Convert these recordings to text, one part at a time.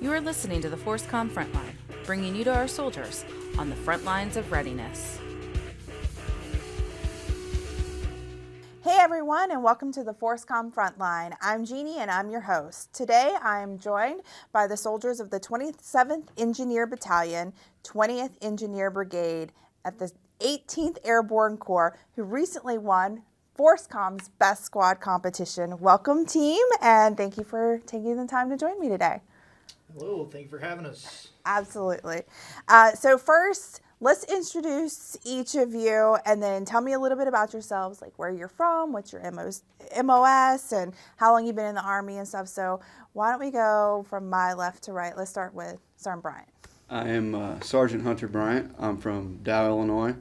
You are listening to the FORSCOM Frontline, bringing you to our soldiers on the front lines of readiness. Hey everyone, and welcome to the FORSCOM Frontline. I'm Jeannie and I'm your host. Today I am joined by the soldiers of the 27th Engineer Battalion, 20th Engineer Brigade at the XVIII Airborne Corps, who recently won FORSCOM's Best Squad Competition. Welcome team, and thank you for taking the time to join me today. Hello, thank you for having us. Absolutely. So first, let's introduce each of you and then tell me a little bit about yourselves, like where you're from, what's your MOS, and how long you've been in the Army and stuff. So why don't we go from my left to right? Let's start with Sergeant Bryant. I am Sergeant Hunter Bryant. I'm from Dow, Illinois.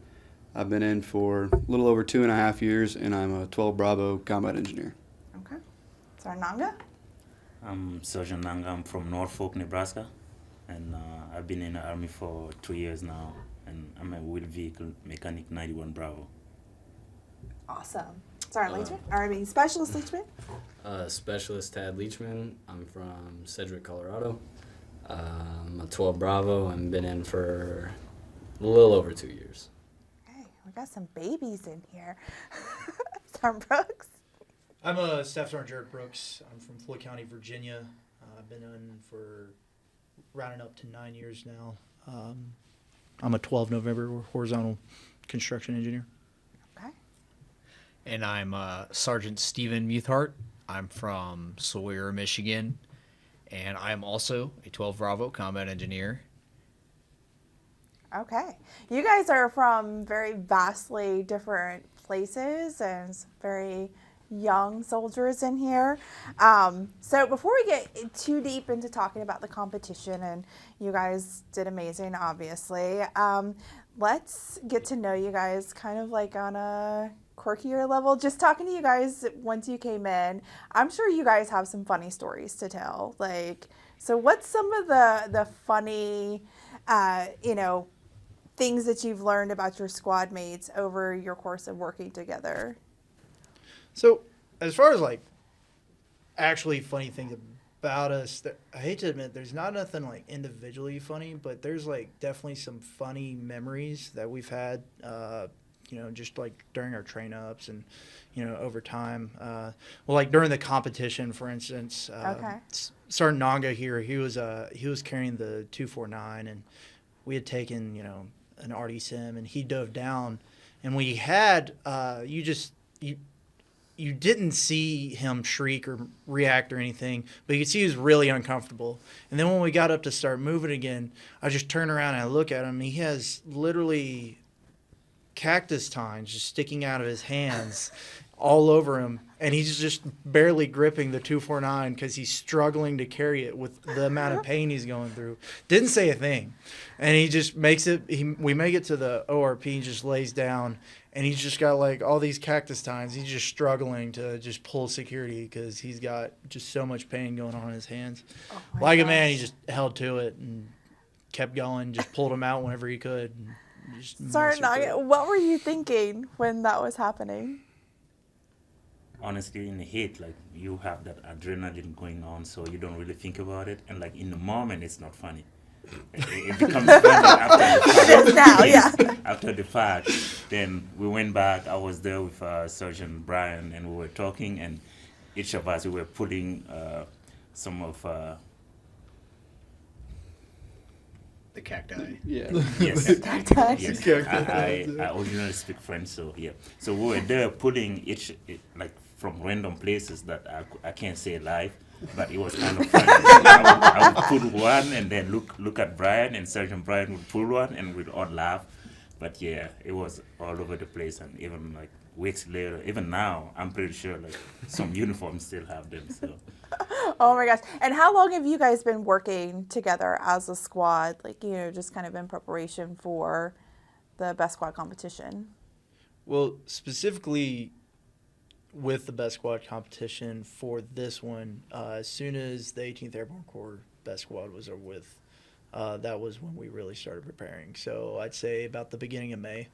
I've been in for a little over 2.5 years, and I'm a 12 Bravo combat engineer. Okay. Sergeant Nanga. I'm Sergeant Nanga. I'm from Norfolk, Nebraska, and I've been in the Army for 2 years now, and I'm a wheel vehicle mechanic 91 Bravo. Awesome. Sergeant Leachman, Specialist Leachman. Specialist Tad Leachman. I'm from Sedgwick, Colorado. I'm a 12 Bravo and been in for a little over 2 years. Okay, we got some babies in here. Sergeant Brooks. I'm a Staff Sergeant Jared Brooks. I'm from Floyd County, Virginia. I've been in for rounding up to 9 years now. I'm a 12 November horizontal construction engineer. Okay. And I'm Sergeant Stephen Muthart. I'm from Sawyer, Michigan, and I'm also a 12 Bravo combat engineer. Okay. You guys are from very vastly different places and very young soldiers in here. So before we get too deep into talking about the competition, and you guys did amazing, obviously, let's get to know you guys kind of like on a quirkier level. Just talking to you guys once you came in, I'm sure you guys have some funny stories to tell. Like, so what's some of the funny, things that you've learned about your squad mates over your course of working together? So, as far as like actually funny things about us, I hate to admit there's not nothing like individually funny, but there's like definitely some funny memories that we've had, just like during our train ups and, over time. Like during the competition, for instance, Sergeant Nanga here, he was carrying the 249, and we had taken, an RD sim, and he dove down, and we had, you didn't see him shriek or react or anything, but you could see he was really uncomfortable. And then when we got up to start moving again, I just turn around and I look at him. He has literally cactus tines just sticking out of his hands all over him, and he's just barely gripping the 249 because he's struggling to carry it with the amount of pain he's going through. Didn't say a thing, and he just makes it. We make it to the ORP, and just lays down, and he's just got like all these cactus tines. He's just struggling to just pull security because he's got just so much pain going on in his hands. Like a man, he just held to it and kept going. Just pulled him out whenever he could. Sorry, what were you thinking when that was happening? Honestly, in the heat, like, you have that adrenaline going on, so you don't really think about it. And like in the moment, it's not funny. It becomes funny after the fact. It is now, yeah. After the fact, then we went back. I was there with Sergeant Brian, and we were talking, and each of us, we were putting some of The cacti. Yeah. yes, Cacti. yes. I originally speak French, so yeah. So we were there putting like from random places that I can't say live, but it was kind of funny. I would put one and then look at Brian, and Sergeant Brian would pull one, and we'd all laugh. But yeah, it was all over the place, and even like weeks later, even now, I'm pretty sure like some uniforms still have them. So. Oh my gosh. And how long have you guys been working together as a squad, like, just kind of in preparation for the Best Squad competition? Well, specifically with the Best Squad competition for this one, as soon as the 18th Airborne Corps Best Squad was over with, that was when we really started preparing. So I'd say about the beginning of May.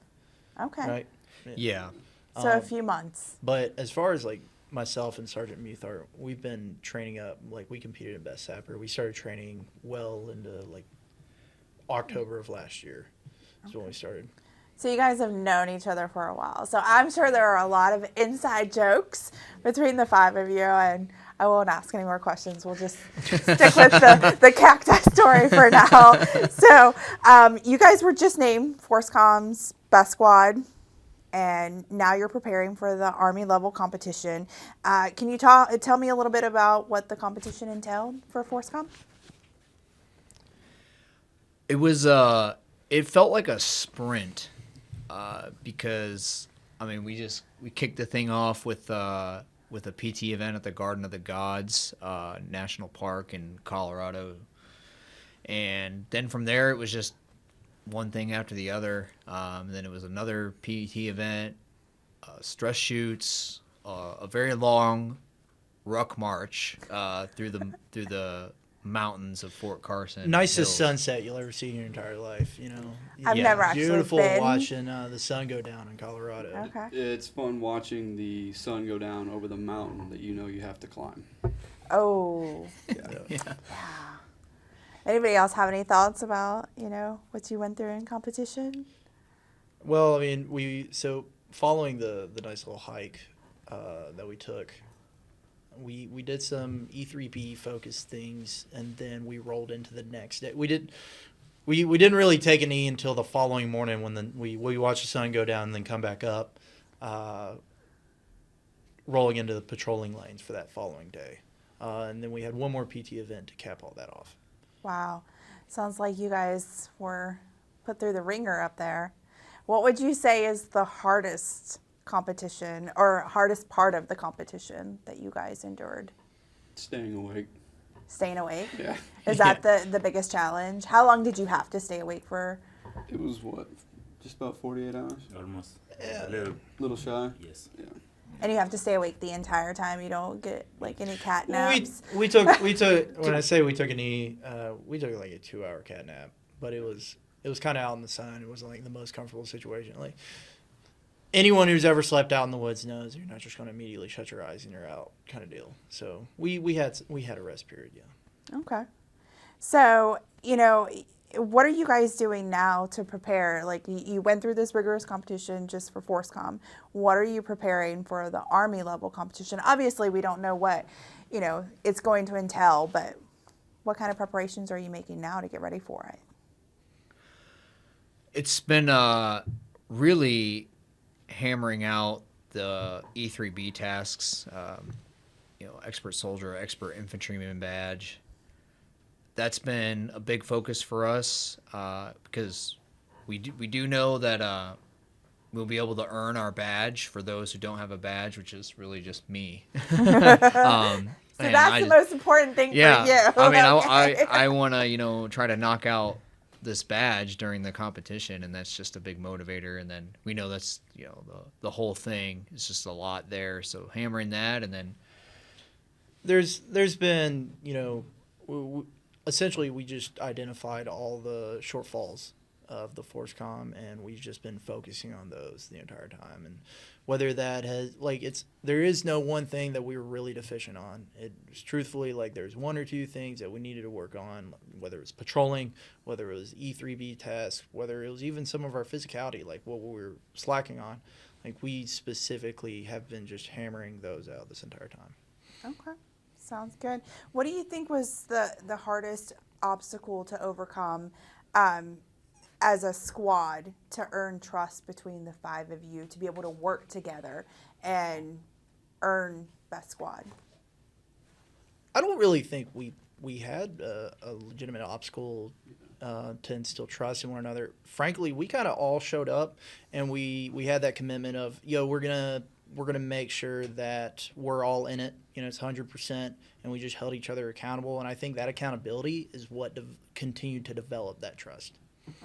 Okay. Right? Yeah. So a few months. But as far as like myself and Sergeant Muthart, we've been training up. Like, we competed in Best Sapper. We started training well into like October of last year. That's when we started. So you guys have known each other for a while. So I'm sure there are a lot of inside jokes between the 5 of you, and I won't ask any more questions. We'll just stick with the cacti story for now. So you guys were just named FORSCOM's Best Squad, and now you're preparing for the Army level competition. Can you tell me a little bit about what the competition entailed for FORSCOM? It was it felt like a sprint because I mean we kicked the thing off with a PT event at the Garden of the Gods National Park in Colorado, and then from there it was just one thing after the other. Then it was another PT event, stress shoots, a very long ruck march through the mountains of Fort Carson. Nicest hills. sunset you'll ever see in your entire life, you know. I've never actually Beautiful been. watching the sun go down in Colorado. Okay. It's fun watching the sun go down over the mountain that you know you have to climb. Oh. Yeah. Anybody else have any thoughts about, what you went through in competition? Well, I mean, following the nice little hike that we took, we did some E3B focused things, and then we rolled into the next day. We didn't really take an E until the following morning when we watched the sun go down and then come back up, rolling into the patrolling lanes for that following day. And then we had one more PT event to cap all that off. Wow. Sounds like you guys were put through the ringer up there. What would you say is the hardest competition or hardest part of the competition that you guys endured? Staying awake. Staying awake? Yeah. Is that the biggest challenge? How long did you have to stay awake for? It was just about 48 hours? Almost. Yeah. A Little shy? yes. Yeah. And you have to stay awake the entire time. You don't get like any cat naps. We took when I say we took an E, we took like a 2-hour cat nap, but it was kind of out in the sun. It wasn't like the most comfortable situation. Like, anyone who's ever slept out in the woods knows you're not just going to immediately shut your eyes and you're out kind of deal. So we had a rest period, yeah. Okay. So, what are you guys doing now to prepare? Like, you went through this rigorous competition just for FORSCOM. What are you preparing for the Army level competition? Obviously, we don't know what, it's going to entail, but what kind of preparations are you making now to get ready for it? It's been really hammering out the E3B tasks, expert soldier, expert infantryman badge. That's been a big focus for us because we do know that we'll be able to earn our badge for those who don't have a badge, which is really just me. So that's the most important thing for you. I mean, Okay. I want to, try to knock out this badge during the competition, and that's just a big motivator. And then we know that's, the whole thing is just a lot there. So hammering that, and then There's been, essentially we just identified all the shortfalls of the FORSCOM, and we've just been focusing on those the entire time. And whether that has there is no one thing that we were really deficient on. It's truthfully there's one or two things that we needed to work on, whether it was patrolling, whether it was E3B tasks, whether it was even some of our physicality, like what we were slacking on. We specifically have been just hammering those out this entire time. Okay. Sounds good. What do you think was the hardest obstacle to overcome as a squad to earn trust between the 5 of you to be able to work together and earn Best Squad? I don't really think we had a legitimate obstacle to instill trust in one another. Frankly, we kind of all showed up, and we had that commitment of, we're gonna make sure that we're all in it. It's 100%, and we just held each other accountable. And I think that accountability is what continued to develop that trust.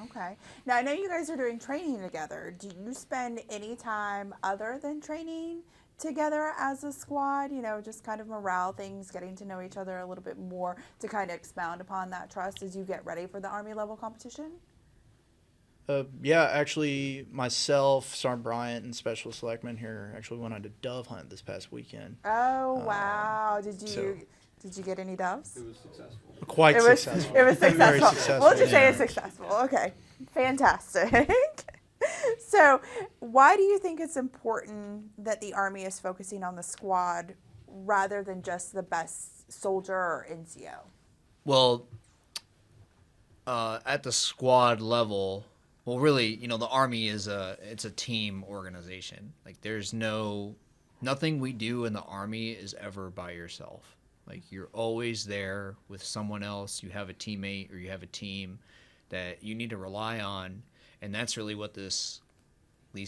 Okay. Now, I know you guys are doing training together. Do you spend any time other than training together as a squad? Just kind of morale things, getting to know each other a little bit more to kind of expound upon that trust as you get ready for the Army level competition? Yeah, actually, myself, Sergeant Bryant, and Special Selectman here actually went on a dove hunt this past weekend. Oh wow! Did you so- get any doves? It was successful. Quite It was successful. it was Very successful. successful. We'll just say yeah. it's successful. Okay, fantastic. So, why do you think it's important that the Army is focusing on the squad rather than just the best soldier or NCO? Well, at the squad level, well, really, the Army it's a team organization. Like, there's nothing we do in the Army is ever by yourself. Like, you're always there with someone else. You have a teammate or you have a team that you need to rely on, and that's really what these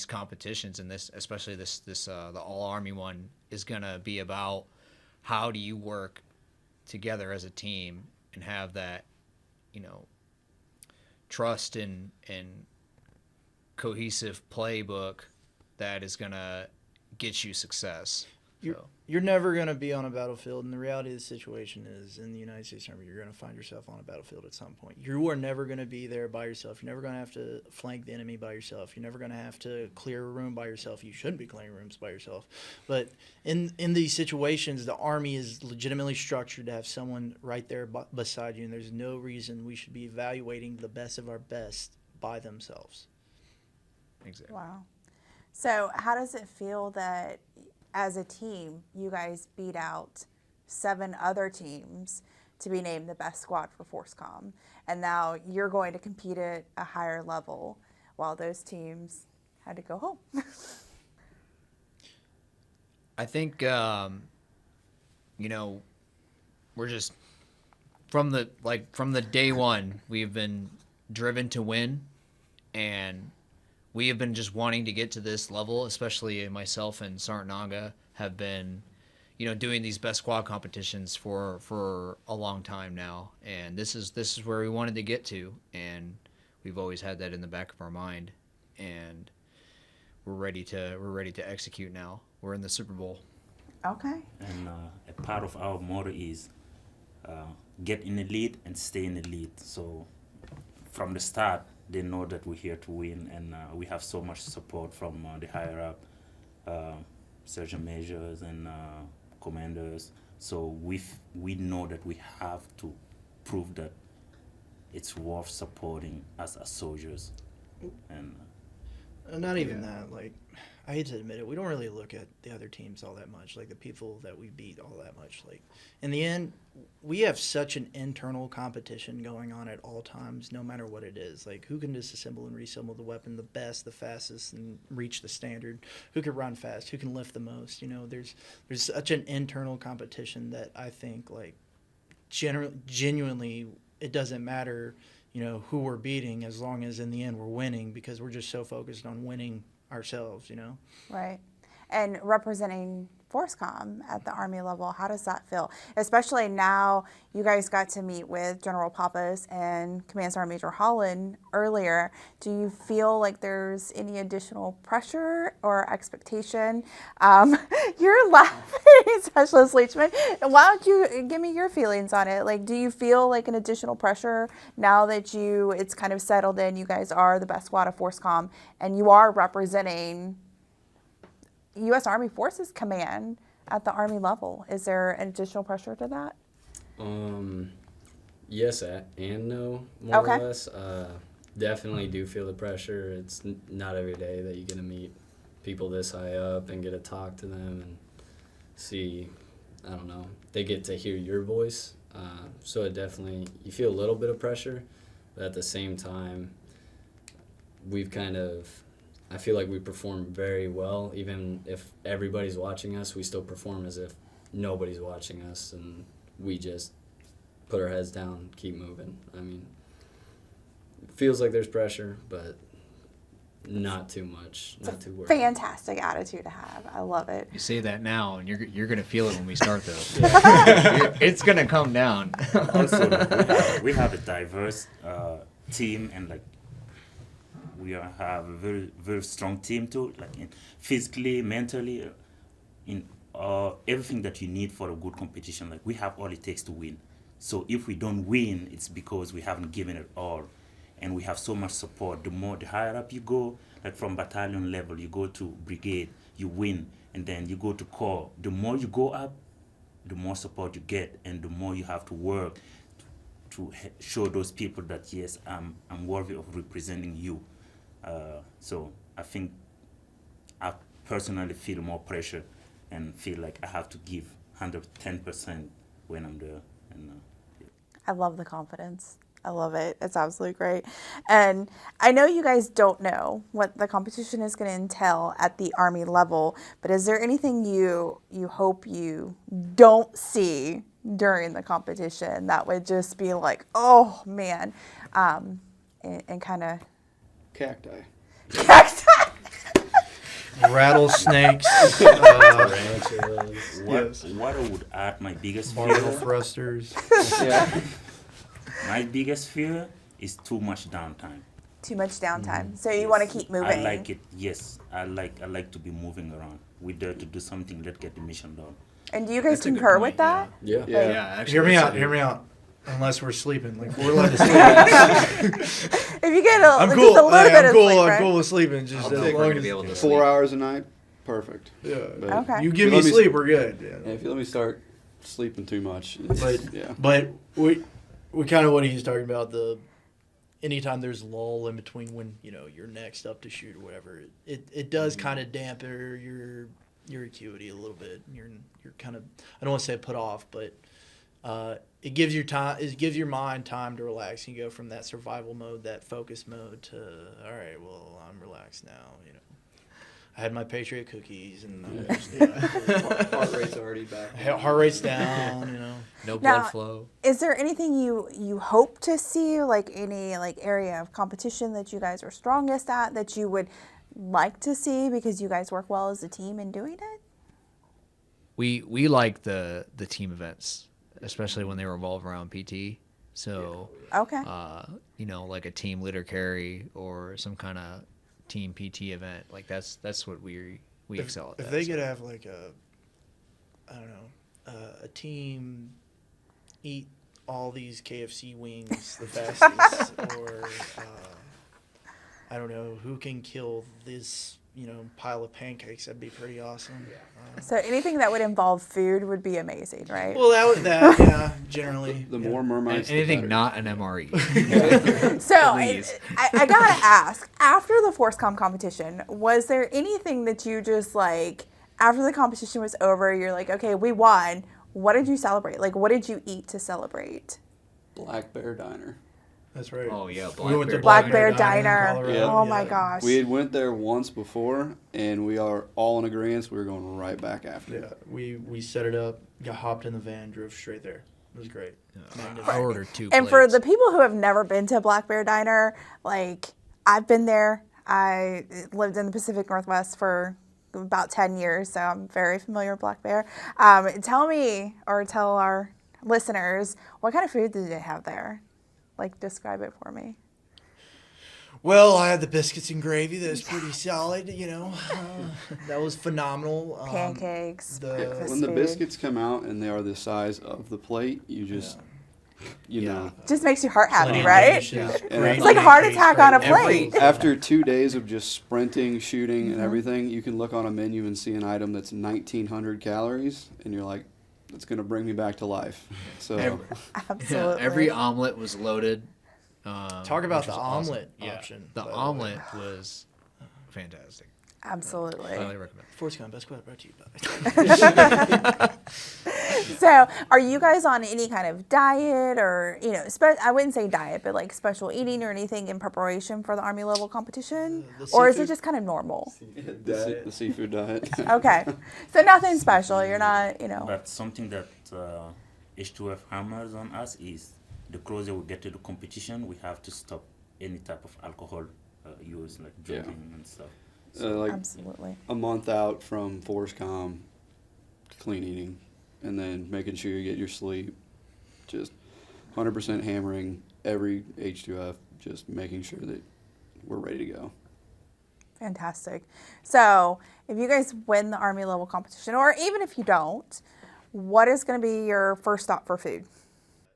competitions and this, especially this the All Army one, is gonna be about. How do you work together as a team and have that, trust and cohesive playbook that is gonna get you success? You're never going to be on a battlefield, and the reality of the situation is, in the United States Army, you're going to find yourself on a battlefield at some point. You are never going to be there by yourself. You're never going to have to flank the enemy by yourself. You're never going to have to clear a room by yourself. You shouldn't be clearing rooms by yourself. But in these situations, the Army is legitimately structured to have someone right there beside you, and there's no reason we should be evaluating the best of our best by themselves. Exactly. Wow. So, how does it feel that as a team, you guys beat out 7 other teams to be named the best squad for FORSCOM, and now you're going to compete at a higher level while those teams had to go home? I think we're just from the day one we've been driven to win, and we have been just wanting to get to this level, especially myself and Sergeant Naga have been, doing these best squad competitions for a long time now. And this is where we wanted to get to, and we've always had that in the back of our mind. And we're ready to execute now. We're in the Super Bowl. Okay. And a part of our motto is get in the lead and stay in the lead. So from the start, they know that we're here to win, and we have so much support from the higher up sergeant majors and commanders. So we know that we have to prove that it's worth supporting us as soldiers. And Not even that. Like, I hate to admit it, we don't really look at the other teams all that much, like the people that we beat all that much. Like, in the end, we have such an internal competition going on at all times, no matter what it is. Like, who can disassemble and reassemble the weapon the best, the fastest, and reach the standard? Who can run fast? Who can lift the most? There's such an internal competition that I think, like, genuinely, it doesn't matter, who we're beating, as long as in the end we're winning, because we're just so focused on winning ourselves. Right. And representing FORSCOM at the Army level, how does that feel? Especially now, you guys got to meet with General Pappas and Command Sergeant Major Holland earlier. Do you feel like there's any additional pressure or expectation? You're laughing, Specialist Leachman. Why don't you give me your feelings on it? Like, do you feel like an additional pressure now that it's kind of settled in, you guys are the best squad of FORSCOM, and you are representing U.S. Army Forces Command at the Army level? Is there an additional pressure to that? Yes and no, more Okay. or less. Definitely do feel the pressure. It's not every day that you get to meet people this high up and get to talk to them and see, I don't know, they get to hear your voice. So it definitely, you feel a little bit of pressure, but at the same time, I feel like we perform very well. Even if everybody's watching us, we still perform as if nobody's watching us, and we just put our heads down, keep moving. I mean, it feels like there's pressure, but not too much, not too worried. Fantastic attitude to have. I love it. You say that now, and you're gonna feel it when we start, though. It's gonna come down. also, we have a diverse team, and like we have a very, very strong team too, like physically, mentally, in everything that you need for a good competition. Like, we have all it takes to win. So if we don't win, it's because we haven't given it all. and we have so much support. The higher up you go, like from battalion level, you go to brigade, you win, and then you go to corps. The more you go up, the more support you get, and the more you have to work to show those people that yes, I'm worthy of representing you. So I think I personally feel more pressure and feel like I have to give 110% when I'm there. And I love the confidence. I love it. It's absolutely great. And I know you guys don't know what the competition is going to entail at the Army level, but is there anything you hope you don't see during the competition that would just be like, oh man, and kind of Cacti. Rattlesnakes, what I would add, my biggest barrel fear, thrusters. Yeah. my biggest fear is too much downtime. too much downtime. So you want to keep moving. I like it. Yes, I like to be moving around. We're there to do something. Let's get the mission done. And do you guys That's a good concur point, with that? Yeah. Yeah. Actually, Hear me that's out. a- Hear me out. Unless we're sleeping, like we're allowed to sleep. If you get I'm just cool. a little Hey, bit I'm of cool. sleep, I'm right? cool with sleeping. Just I'll as take long we're as to be able to sleep. 4 hours a night, perfect. yeah. But Okay. You give If me you let me sleep, we're good. yeah, Yeah. if you let me start sleeping too much, it's, But yeah. but we kind of what he's talking about, the anytime there's lull in between when you're next up to shoot or whatever, it does kind of dampen your acuity a little bit. You're kind of, I don't want to say put off, but it gives your mind time to relax. You go from that survival mode, that focus mode, to all right, well, I'm relaxed now. I had my Patriot cookies and I'm just, Heart rate's already back. heart rate's down. No blood Now- flow. Is there anything you hope to see, like any area of competition that you guys are strongest at that you would like to see because you guys work well as a team in doing it? We like the team events, especially when they revolve around PT. So, Okay. like a team leader carry or some kind of team PT event, like that's what we excel at. If that, they so. could have like a team eat all these KFC wings the fastest, or I don't know who can kill this pile of pancakes, that'd be pretty awesome. So anything that would involve food would be amazing, right? Well, yeah, generally. The yeah. more mermaids, the Anything better. not an MRE. So Please. I gotta ask, after the FORSCOM competition, was there anything that you just like, after the competition was over, you're like, okay, we won. What did you celebrate? Like, what did you eat to celebrate? Black Bear Diner. That's right. Oh, yeah, We went to Black Bear in Diner. Colorado, Oh my yeah. gosh. We had went there once before, and we are all in agreement. We were going right back after. Yeah, we set it up, got hopped in the van, drove straight there. It was great. I ordered 2 And for plates. the people who have never been to Black Bear Diner, like, I've been there. I lived in the Pacific Northwest for about 10 years, so I'm very familiar with Black Bear. Tell me, or tell our listeners, what kind of food did they have there? Like, describe it for me. Well, I had the biscuits and gravy. That was pretty solid, that was phenomenal. Pancakes, breakfast When the food. biscuits come out and they are the size of the plate, you just, you know. Just makes your heart happy, Plenty of right? dishes, And great It's like a heart pancakes, attack on a great plate. everything. After 2 days of just sprinting, shooting, and everything, you can look on a menu and see an item that's 1,900 calories, and you're like, that's going to bring me back to life. So, Absolutely. Every omelet was loaded. Talk about which the was awesome. omelet Yeah, option. The by way. omelet was fantastic. Absolutely. Highly recommend. FORSCOM Best Squad brought to you by. So, are you guys on any kind of diet or, I wouldn't say diet, but like special eating or anything in preparation for the Army level competition? The Or is it seafood. just kind of normal? the seafood diet. Okay. So, nothing special. You're not, But something that H2F hammers on us is the closer we get to the competition, we have to stop any type of alcohol use, like drinking and stuff. Like Absolutely. a month out from FORSCOM, clean eating, and then making sure you get your sleep, just 100% hammering every H2F, just making sure that we're ready to go. Fantastic. So, if you guys win the Army level competition, or even if you don't, what is going to be your first stop for food?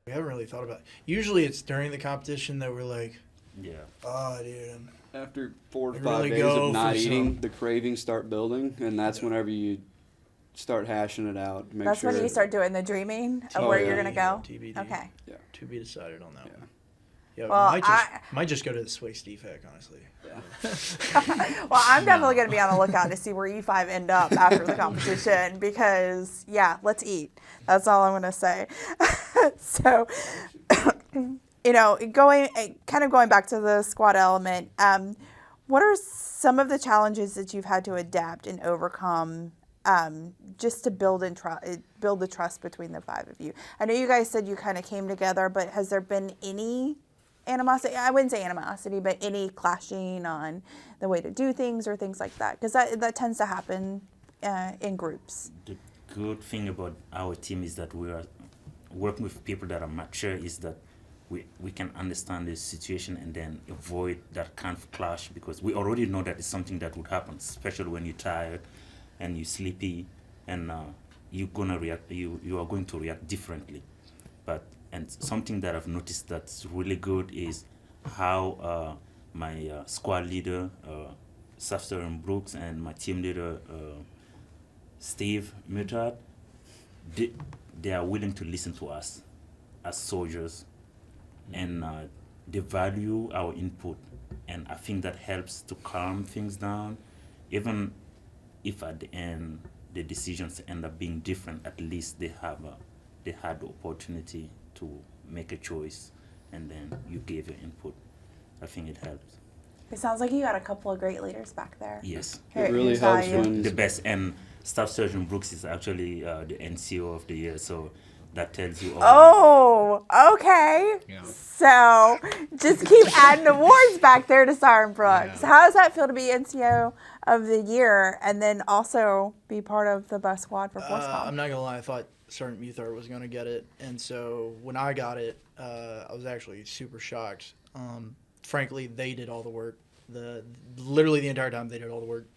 We haven't really thought about it. Usually it's during the competition that we're like, Yeah. Oh, dude. After 4 to They 5 really days go of not for eating, some- the cravings start building, and that's whenever you start hashing it out. Make That's sure when you start doing the dreaming of where you're gonna go. TBD. Okay. To be decided on that Yeah. one. Yeah, Well, might just go to the Swiss defect, honestly. Well, I'm definitely going to be on the lookout to see where you five end up after the competition because, yeah, let's eat. That's all I'm going to say. So, you know, kind of going back to the squad element, what are some of the challenges that you've had to adapt and overcome just to build the trust between the five of you? I know you guys said you kind of came together, but has there been any animosity? I wouldn't say animosity, but any clashing on the way to do things or things like that? Because that tends to happen in groups. The good thing about our team is that we are working with people that are mature, is that we can understand the situation and then avoid that kind of clash, because we already know that it's something that would happen, especially when you're tired and you're sleepy, and you are going to react differently. And something that I've noticed that's really good is how my squad leader, Staff Sergeant Brooks, and my team leader, Steve Muttard, they are willing to listen to us as soldiers, and they value our input. And I think that helps to calm things down, even if at the end the decisions end up being different. At least they had the opportunity to make a choice, and then you gave your input. I think it helps. It sounds like you got a couple of great leaders back there. Yes. It really Who's helps value? when The best. And Staff Sergeant Brooks is actually the NCO of the year, so that tells you all. Oh, okay. Yeah. So just keep adding awards back there to Sergeant Brooks. Yeah. How does that feel to be NCO of the year and then also be part of the best squad for FORSCOM? I'm not going to lie, I thought Sergeant Muthart was going to get it. And so when I got it, I was actually super shocked. Frankly, they did all the work. Literally the entire time they did all the work.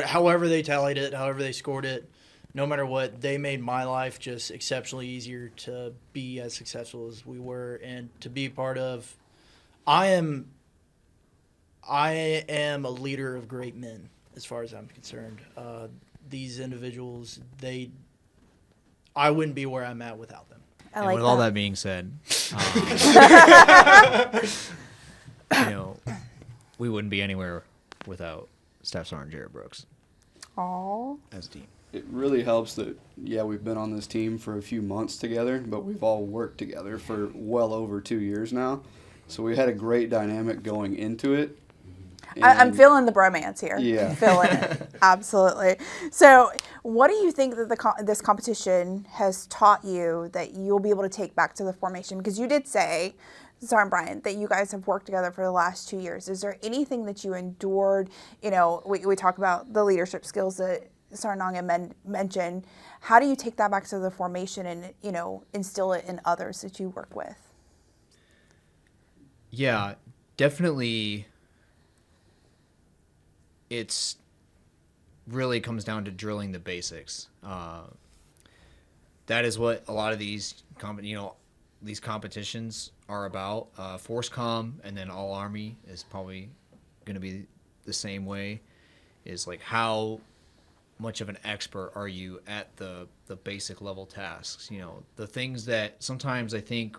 However they tallied it, however they scored it, no matter what, they made my life just exceptionally easier to be as successful as we were and to be part of. I am a leader of great men as far as I'm concerned. These individuals, I wouldn't be where I'm at without them. I And like with that. all that being said, you know, we wouldn't be anywhere without Staff Sergeant Jared Brooks Aw. as a team. it really helps that, yeah, we've been on this team for a few months together, but we've all worked together for well over 2 years now. So we had a great dynamic going into it. I'm And- feeling the bromance here. Yeah. I'm feeling it. Absolutely. So, what do you think that this competition has taught you that you'll be able to take back to the formation? Because you did say, Sergeant Brian, that you guys have worked together for the last 2 years. Is there anything that you endured? You know, we talk about the leadership skills that Sergeant Nong mentioned. How do you take that back to the formation and, you know, instill it in others that you work with? Yeah, definitely. It's really comes down to drilling the basics. That is what a lot of these these competitions are about. FORSCOM and then All Army is probably going to be the same way. Is like how much of an expert are you at the basic level tasks? You know, the things that sometimes I think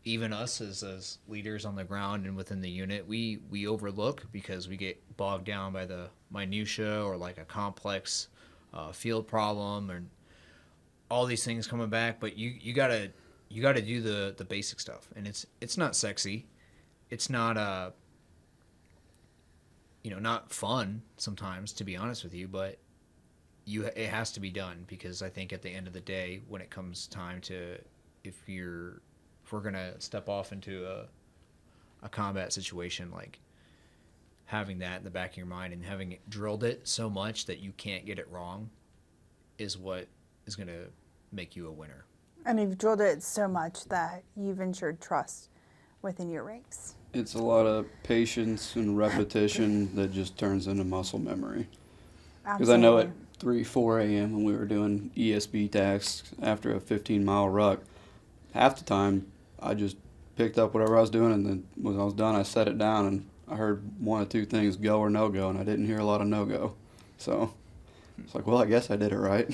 even us as leaders on the ground and within the unit, we overlook because we get bogged down by the minutia or like a complex field problem and all these things coming back. But you gotta do the basic stuff, and it's not sexy, it's not not fun sometimes, to be honest with you, but it has to be done, because I think at the end of the day, when it comes time to if we're gonna step off into a combat situation, like having that in the back of your mind and having it drilled it so much that you can't get it wrong is what is gonna make you a winner. And you've drilled it so much that you've ensured trust within your ranks. It's a lot of patience and repetition that just turns into muscle memory. Because I know at 3, 4 a.m. when we were doing ESB tasks after a 15-mile ruck, half the time I just picked up whatever I was doing, and then when I was done, I set it down, and I heard one of two things, go or no go, and I didn't hear a lot of no go. So it's like, well, I guess I did it right.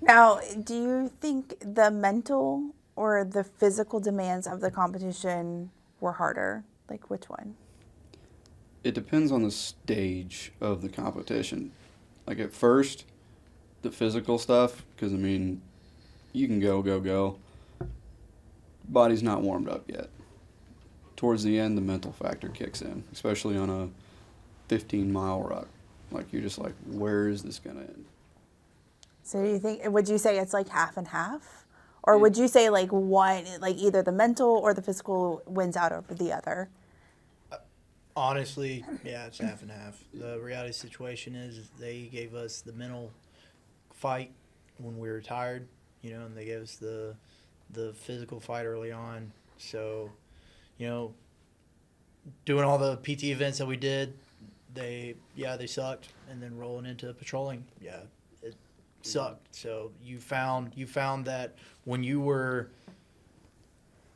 Now, do you think the mental or the physical demands of the competition were harder? Like, which one? It depends on the stage of the competition. Like at first, the physical stuff, because I mean, you can go. Body's not warmed up yet. Towards the end, the mental factor kicks in, especially on a 15-mile ruck. Like you're just like, where is this gonna end? So do you think, would you say it's like half and half? Or would you say like one, like either the mental or the physical wins out over the other? Honestly, yeah, it's half and half. The reality situation is they gave us the mental fight when we were tired, you know, and they gave us the physical fight early on. So, you know, doing all the PT events that we did, they sucked. And then rolling into patrolling, yeah, it sucked. So you found that when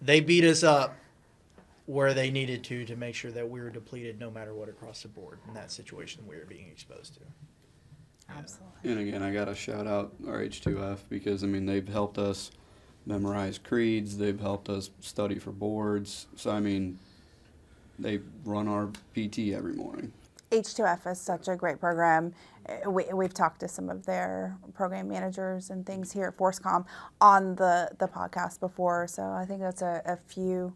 they beat us up where they needed to make sure that we were depleted no matter what across the board in that situation we were being exposed to. Absolutely. And again, I got to shout out our H2F because, I mean, they've helped us memorize creeds. They've helped us study for boards. So, I mean, they run our PT every morning. H2F is such a great program. We've talked to some of their program managers and things here at FORSCOM on the podcast before. So I think that's a few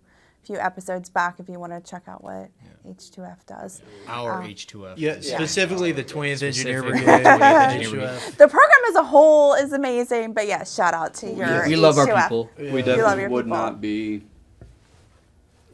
episodes back if you want to check out what H2F does. Our H2F. Yeah, specifically the Twins Engineer Specifically Brigade. Engineer Brigade. H2F. The program as a whole is amazing, but yes, shout out to your We love our H2F. people. We love definitely your would people. not be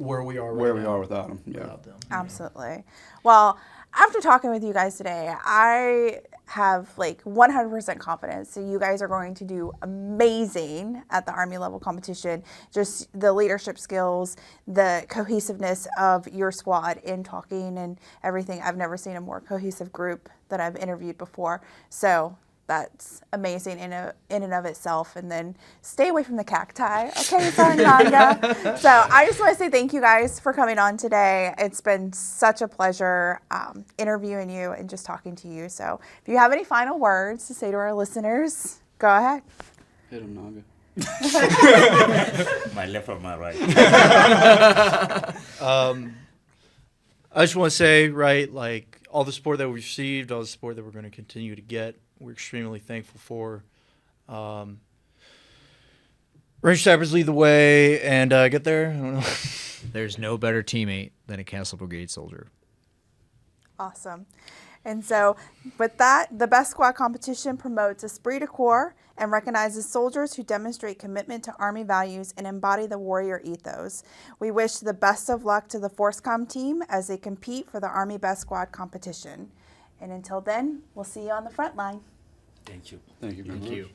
Where we are right where we now are without them. Yeah. without them. Absolutely. Well, after talking with you guys today, I have like 100% confidence that you guys are going to do amazing at the Army level competition. Just the leadership skills, the cohesiveness of your squad in talking and everything. I've never seen a more cohesive group that I've interviewed before. So that's amazing in and of itself. And then stay away from the cacti. Okay, Saranganga. So I just want to say thank you guys for coming on today. It's been such a pleasure interviewing you and just talking to you. So if you have any final words to say to our listeners, go ahead. Hit them, Naga. My left or my right? I just want to say, right, like all the support that we received, all the support that we're going to continue to get, we're extremely thankful for. Range Sappers lead the way and get there. I don't know. There's no better teammate than a Castle Brigade soldier. Awesome. And so with that, the Best Squad Competition promotes esprit de corps and recognizes soldiers who demonstrate commitment to Army values and embody the warrior ethos. We wish the best of luck to the FORSCOM team as they compete for the Army Best Squad Competition. And until then, we'll see you on the front line. Thank you. Thank you very much. Thank you.